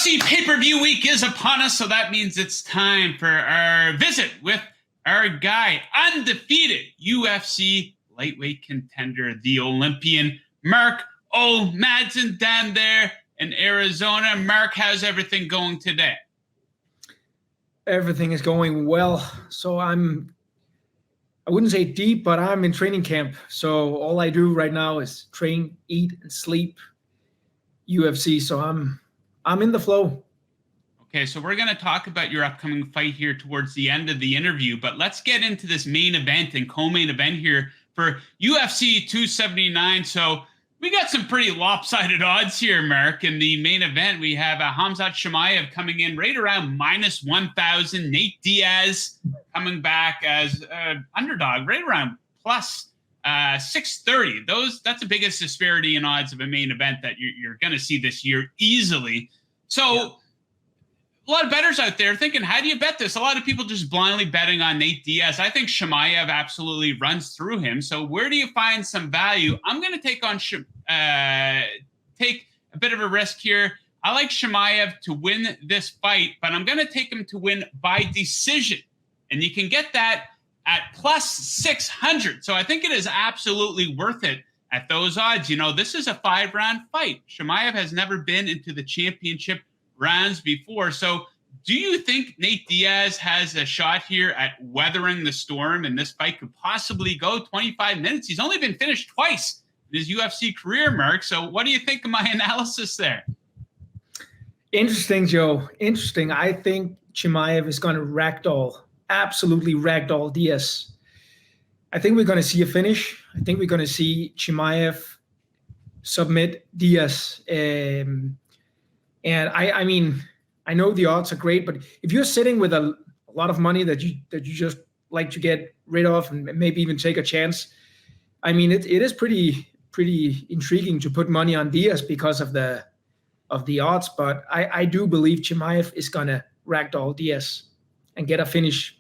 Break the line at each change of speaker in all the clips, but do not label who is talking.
UFC pay-per-view week is upon us, so that means it's time for our visit with our guy, undefeated UFC lightweight contender, the Olympian, Mark O. Madsen, down there in Arizona. Mark, how's everything going today?
Everything is going well. So I wouldn't say deep, but I'm in training camp. So all I do right now is train, eat, and sleep UFC. So I'm in the flow.
Okay, so we're going to talk about your upcoming fight here towards the end of the interview, but let's get into this main event and co-main event here for UFC 279. So we got some pretty lopsided odds here, Mark. In the main event, we have Khamzat Chimaev coming in right around minus 1,000. Nate Diaz coming back as underdog right around plus 630. That's the biggest disparity in odds of a main event that you're going to see this year easily. So yeah. A lot of bettors out there thinking, how do you bet this? A lot of people just blindly betting on Nate Diaz. I think Chimaev absolutely runs through him. So where do you find some value? I'm going to take a bit of a risk here. I like Chimaev to win this fight, but I'm going to take him to win by decision. And you can get that at plus 600. So I think it is absolutely worth it at those odds. You know, this is a 5-round fight. Chimaev has never been into the championship rounds before. So do you think Nate Diaz has a shot here at weathering the storm and this fight could possibly go 25 minutes? He's only been finished twice in his UFC career, Mark. So what do you think of my analysis there?
Interesting, Joe. Interesting. I think Chimaev is going to absolutely ragdoll Diaz. I think we're going to see a finish. I think we're going to see Chimaev submit Diaz. And I mean, I know the odds are great, but if you're sitting with a lot of money that you just like to get rid of and maybe even take a chance, I mean, it is pretty intriguing to put money on Diaz because of the odds. But I do believe Chimaev is gonna ragdoll Diaz and get a finish.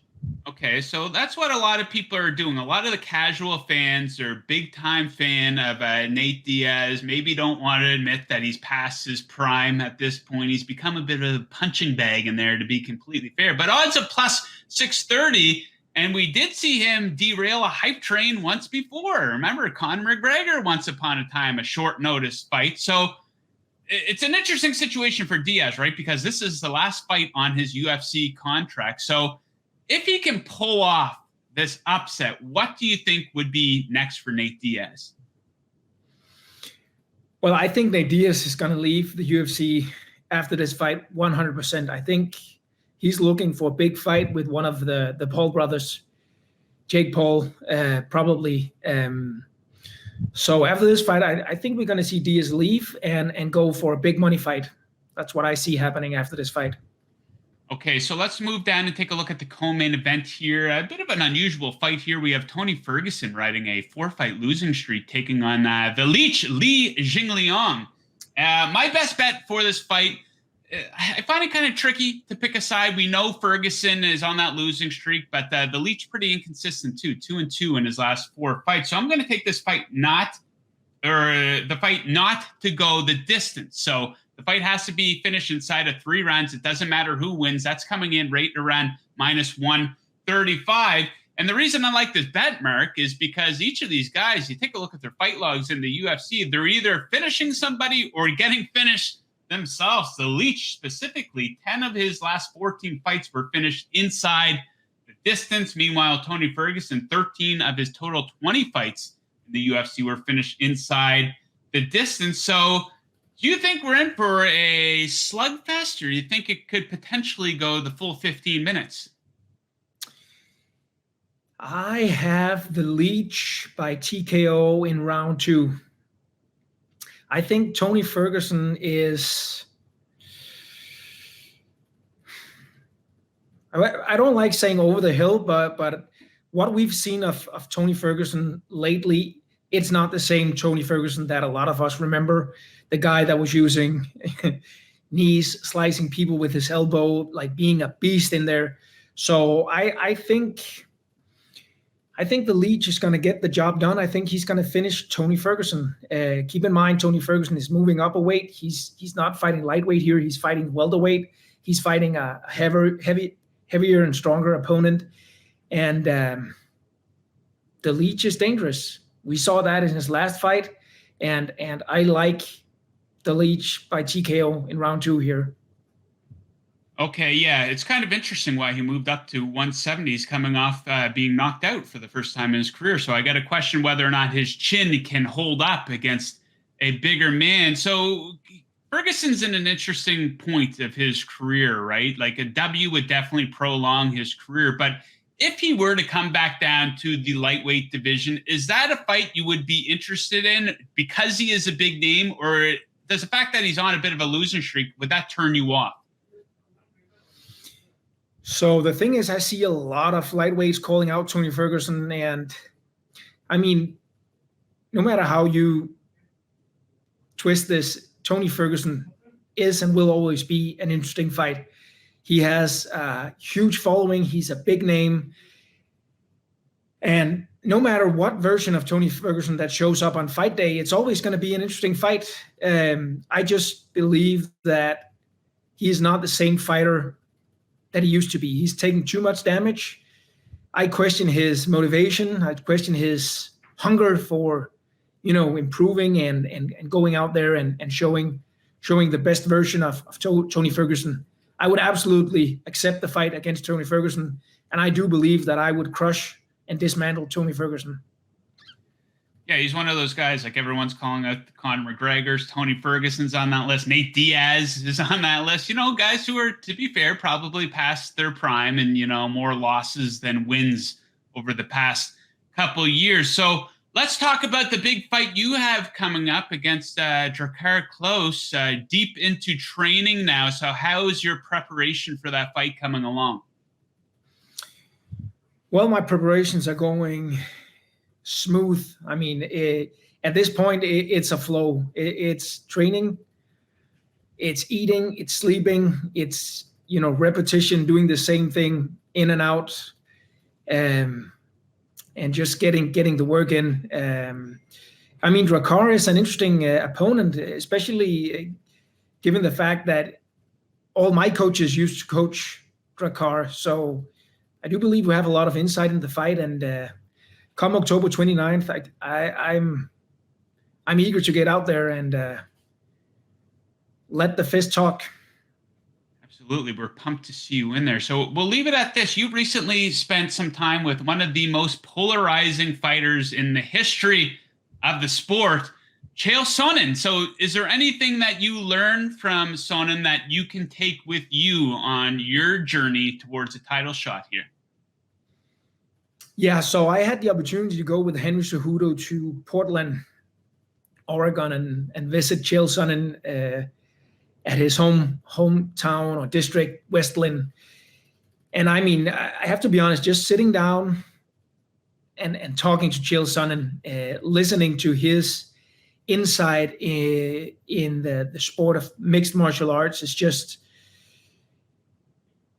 Okay, so that's what a lot of people are doing. A lot of the casual fans are big-time fan of Nate Diaz, maybe don't want to admit that he's past his prime at this point. He's become a bit of a punching bag in there, to be completely fair. But odds of plus 630, and we did see him derail a hype train once before. Remember, Conor McGregor, once upon a time, a short-notice fight. So it's an interesting situation for Diaz, right? Because this is the last fight on his UFC contract. So if he can pull off this upset, what do you think would be next for Nate Diaz?
Well, I think Nate Diaz is going to leave the UFC after this fight 100%. I think he's looking for a big fight with one of the Paul brothers, Jake Paul, probably. So after this fight, I think we're going to see Diaz leave and go for a big money fight. That's what I see happening after this fight.
Okay, so let's move down and take a look at the co-main event here. A bit of an unusual fight here. We have Tony Ferguson riding a 4-fight losing streak, taking on the Leech, Li Jingliang. My best bet for this fight, I find it kind of tricky to pick a side. We know Ferguson is on that losing streak, but the Leech pretty inconsistent too, 2-2 in his last 4 fights. So I'm going to take this fight not to go the distance. So the fight has to be finished inside of 3 rounds. It doesn't matter who wins. That's coming in right around minus 135. And the reason I like this bet, Mark, is because each of these guys, you take a look at their fight logs in the UFC, they're either finishing somebody or getting finished themselves. The Leech specifically, 10 of his last 14 fights were finished inside the distance. Meanwhile, Tony Ferguson, 13 of his total 20 fights in the UFC were finished inside the distance. So do you think we're in for a slugfest, or do you think it could potentially go the full 15 minutes?
I have the Leech by TKO in round 2. I think Tony Ferguson is... I don't like saying over the hill, but what we've seen of Tony Ferguson lately, it's not the same Tony Ferguson that a lot of us remember. The guy that was using knees, slicing people with his elbow, like being a beast in there. So I think I think the Leech is going to get the job done. I think he's going to finish Tony Ferguson. Keep in mind, Tony Ferguson is moving up a weight. He's not fighting lightweight here. He's fighting welterweight. He's fighting a heavier and stronger opponent. And the Leech is dangerous. We saw that in his last fight. And I like the Leech by TKO in round 2 here.
Okay, yeah, it's kind of interesting why he moved up to 170s coming off being knocked out for the first time in his career. So I got to question whether or not his chin can hold up against a bigger man. So Ferguson's in an interesting point of his career, right? Like a W would definitely prolong his career. But if he were to come back down to the lightweight division, is that a fight you would be interested in because he is a big name? Or does the fact that he's on a bit of a losing streak, would that turn you off?
So the thing is, I see a lot of lightweights calling out Tony Ferguson. And I mean, no matter how you twist this, Tony Ferguson is and will always be an interesting fight. He has a huge following. He's a big name. And no matter what version of Tony Ferguson that shows up on fight day, it's always going to be an interesting fight. I just believe that he is not the same fighter that he used to be. He's taking too much damage. I question his motivation. I question his hunger for, improving and going out there and showing the best version of Tony Ferguson. I would absolutely accept the fight against Tony Ferguson, and I do believe that I would crush and dismantle Tony Ferguson.
Yeah, he's one of those guys, like everyone's calling out Conor McGregor's, Tony Ferguson's on that list. Nate Diaz is on that list. Guys who are, to be fair, probably past their prime and, more losses than wins over the past couple of years. So let's talk about the big fight you have coming up against Drakkar Klose, deep into training now. So how is your preparation for that fight coming along?
Well, my preparations are going smooth. I mean, at this point, it's a flow. It's training, it's eating, it's sleeping, it's repetition, doing the same thing in and out, and just getting the work in. I mean, Drakkar is an interesting opponent, especially given the fact that all my coaches used to coach Drakkar. So I do believe we have a lot of insight in the fight, and come October 29th, I'm eager to get out there and let the fist talk.
Absolutely. We're pumped to see you in there. So we'll leave it at this. You recently spent some time with one of the most polarizing fighters in the history of the sport, Chael Sonnen. So is there anything that you learned from Sonnen that you can take with you on your journey towards a title shot here?
Yeah, so I had the opportunity to go with Henry Cejudo to Portland, Oregon, and visit Chael Sonnen at his hometown or district, West Lynn. And I mean, I have to be honest, just sitting down and talking to Chael Sonnen, listening to his insight in the sport of mixed martial arts is just,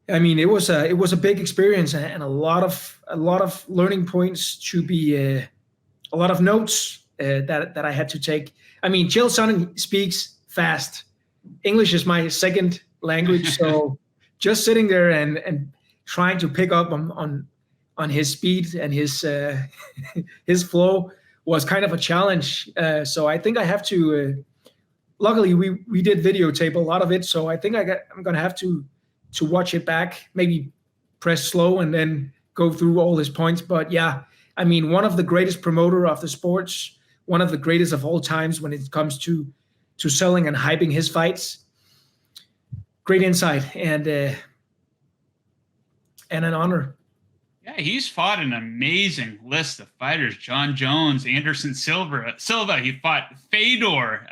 I mean, it was a big experience and a lot of learning points to be, a lot of notes that I had to take. I mean, Chael Sonnen speaks fast. English is my second language, so just sitting there and trying to pick up on his speed and his his flow was kind of a challenge. So I think I have to. Luckily, we did videotape a lot of it, so I think I'm gonna have to watch it back, maybe press slow and then go through all his points. But yeah, I mean, one of the greatest promoter of the sports, one of the greatest of all times when it comes to selling and hyping his fights. Great insight and an honor.
Yeah, he's fought an amazing list of fighters. John Jones, Anderson Silva. He fought Fedor,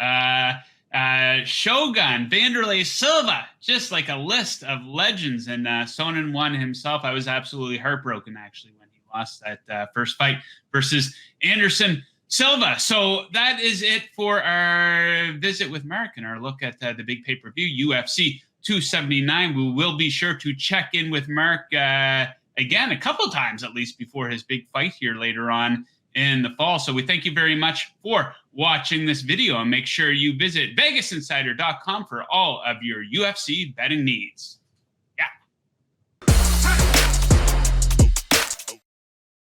Shogun, Vanderlei Silva. Just like a list of legends. And Sonnen won himself. I was absolutely heartbroken, actually, when he lost that first fight versus Anderson Silva. So that is it for our visit with Mark and our look at the big pay-per-view, UFC 279. We will be sure to check in with Mark again a couple times at least before his big fight here later on in the fall. So we thank you very much for watching this video, and make sure you visit VegasInsider.com for all of your UFC betting needs.